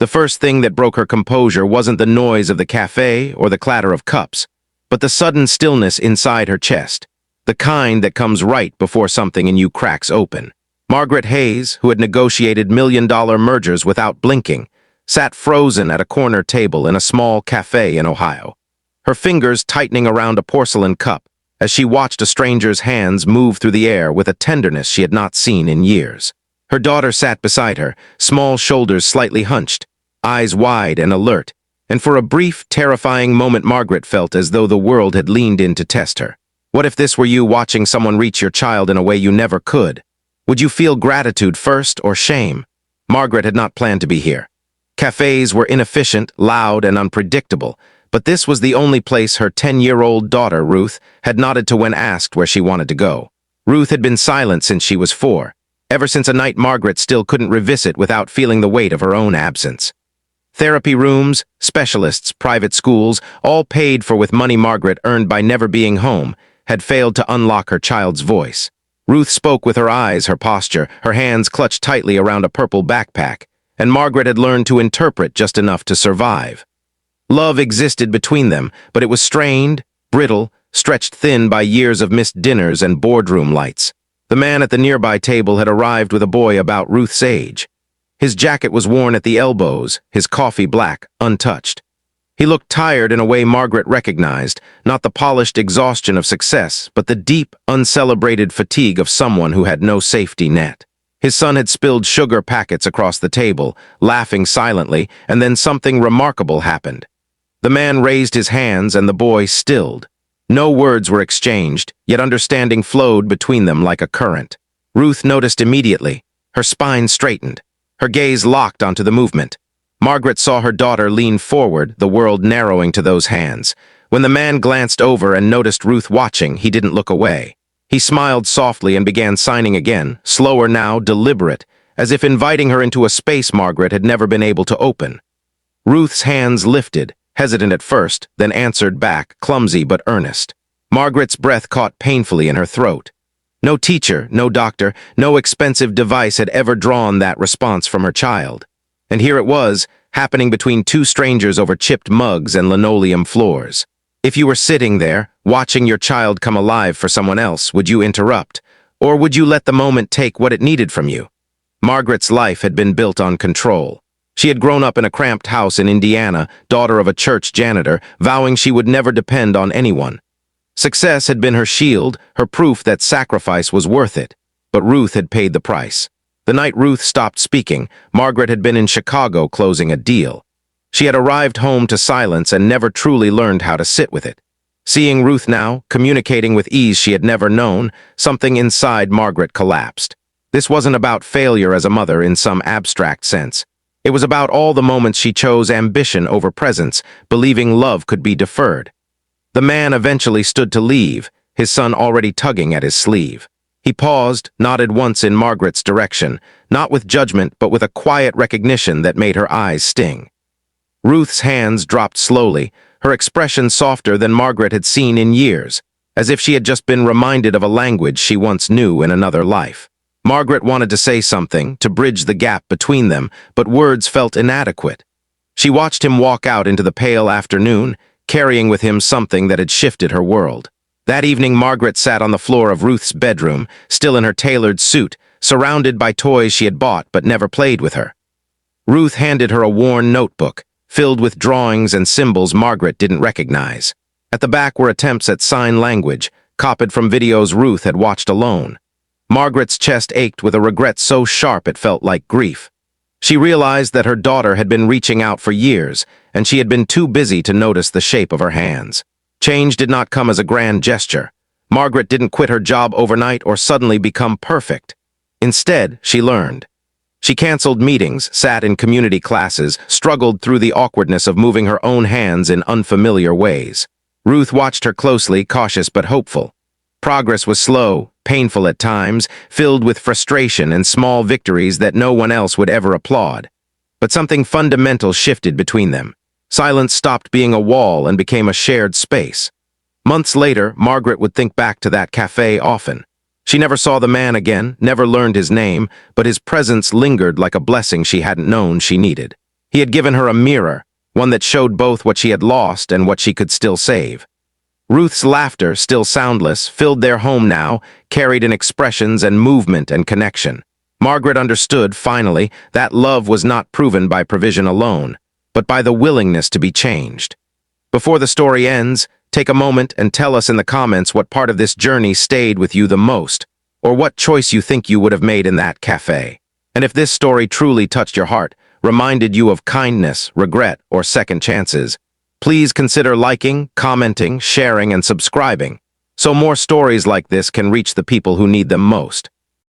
The first thing that broke her composure wasn't the noise of the cafe or the clatter of cups, but the sudden stillness inside her chest, the kind that comes right before something in you cracks open. Margaret Hayes, who had negotiated million-dollar mergers without blinking, sat frozen at a corner table in a small cafe in Ohio, her fingers tightening around a porcelain cup as she watched a stranger's hands move through the air with a tenderness she had not seen in years. Her daughter sat beside her, small shoulders slightly hunched, eyes wide and alert, and for a brief, terrifying moment Margaret felt as though the world had leaned in to test her. What if this were you watching someone reach your child in a way you never could? Would you feel gratitude first or shame? Margaret had not planned to be here. Cafes were inefficient, loud, and unpredictable, but this was the only place her 10-year-old daughter, Ruth, had nodded to when asked where she wanted to go. Ruth had been silent since she was 4, ever since a night Margaret still couldn't revisit without feeling the weight of her own absence. Therapy rooms, specialists, private schools, all paid for with money Margaret earned by never being home, had failed to unlock her child's voice. Ruth spoke with her eyes, her posture, her hands clutched tightly around a purple backpack, and Margaret had learned to interpret just enough to survive. Love existed between them, but it was strained, brittle, stretched thin by years of missed dinners and boardroom lights. The man at the nearby table had arrived with a boy about Ruth's age. His jacket was worn at the elbows, his coffee black, untouched. He looked tired in a way Margaret recognized, not the polished exhaustion of success, but the deep, uncelebrated fatigue of someone who had no safety net. His son had spilled sugar packets across the table, laughing silently, and then something remarkable happened. The man raised his hands and the boy stilled. No words were exchanged, yet understanding flowed between them like a current. Ruth noticed immediately. Her spine straightened. Her gaze locked onto the movement. Margaret saw her daughter lean forward, the world narrowing to those hands. When the man glanced over and noticed Ruth watching, he didn't look away. He smiled softly and began signing again, slower now, deliberate, as if inviting her into a space Margaret had never been able to open. Ruth's hands lifted, hesitant at first, then answered back, clumsy but earnest. Margaret's breath caught painfully in her throat. No teacher, no doctor, no expensive device had ever drawn that response from her child. And here it was, happening between two strangers over chipped mugs and linoleum floors. If you were sitting there, watching your child come alive for someone else, would you interrupt? Or would you let the moment take what it needed from you? Margaret's life had been built on control. She had grown up in a cramped house in Indiana, daughter of a church janitor, vowing she would never depend on anyone. Success had been her shield, her proof that sacrifice was worth it. But Ruth had paid the price. The night Ruth stopped speaking, Margaret had been in Chicago closing a deal. She had arrived home to silence and never truly learned how to sit with it. Seeing Ruth now, communicating with ease she had never known, something inside Margaret collapsed. This wasn't about failure as a mother in some abstract sense. It was about all the moments she chose ambition over presence, believing love could be deferred. The man eventually stood to leave, his son already tugging at his sleeve. He paused, nodded once in Margaret's direction, not with judgment but with a quiet recognition that made her eyes sting. Ruth's hands dropped slowly, her expression softer than Margaret had seen in years, as if she had just been reminded of a language she once knew in another life. Margaret wanted to say something, to bridge the gap between them, but words felt inadequate. She watched him walk out into the pale afternoon, carrying with him something that had shifted her world. That evening, Margaret sat on the floor of Ruth's bedroom, still in her tailored suit, surrounded by toys she had bought but never played with her. Ruth handed her a worn notebook, filled with drawings and symbols Margaret didn't recognize. At the back were attempts at sign language, copied from videos Ruth had watched alone. Margaret's chest ached with a regret so sharp it felt like grief. She realized that her daughter had been reaching out for years, and she had been too busy to notice the shape of her hands. Change did not come as a grand gesture. Margaret didn't quit her job overnight or suddenly become perfect. Instead, she learned. She canceled meetings, sat in community classes, struggled through the awkwardness of moving her own hands in unfamiliar ways. Ruth watched her closely, cautious but hopeful. Progress was slow, painful at times, filled with frustration and small victories that no one else would ever applaud. But something fundamental shifted between them. Silence stopped being a wall and became a shared space. Months later, Margaret would think back to that cafe often. She never saw the man again, never learned his name, but his presence lingered like a blessing she hadn't known she needed. He had given her a mirror, one that showed both what she had lost and what she could still save. Ruth's laughter, still soundless, filled their home now, carried in expressions and movement and connection. Margaret understood, finally, that love was not proven by provision alone, but by the willingness to be changed. Before the story ends, take a moment and tell us in the comments what part of this journey stayed with you the most, or what choice you think you would have made in that cafe. And if this story truly touched your heart, reminded you of kindness, regret, or second chances, please consider liking, commenting, sharing, and subscribing, so more stories like this can reach the people who need them most.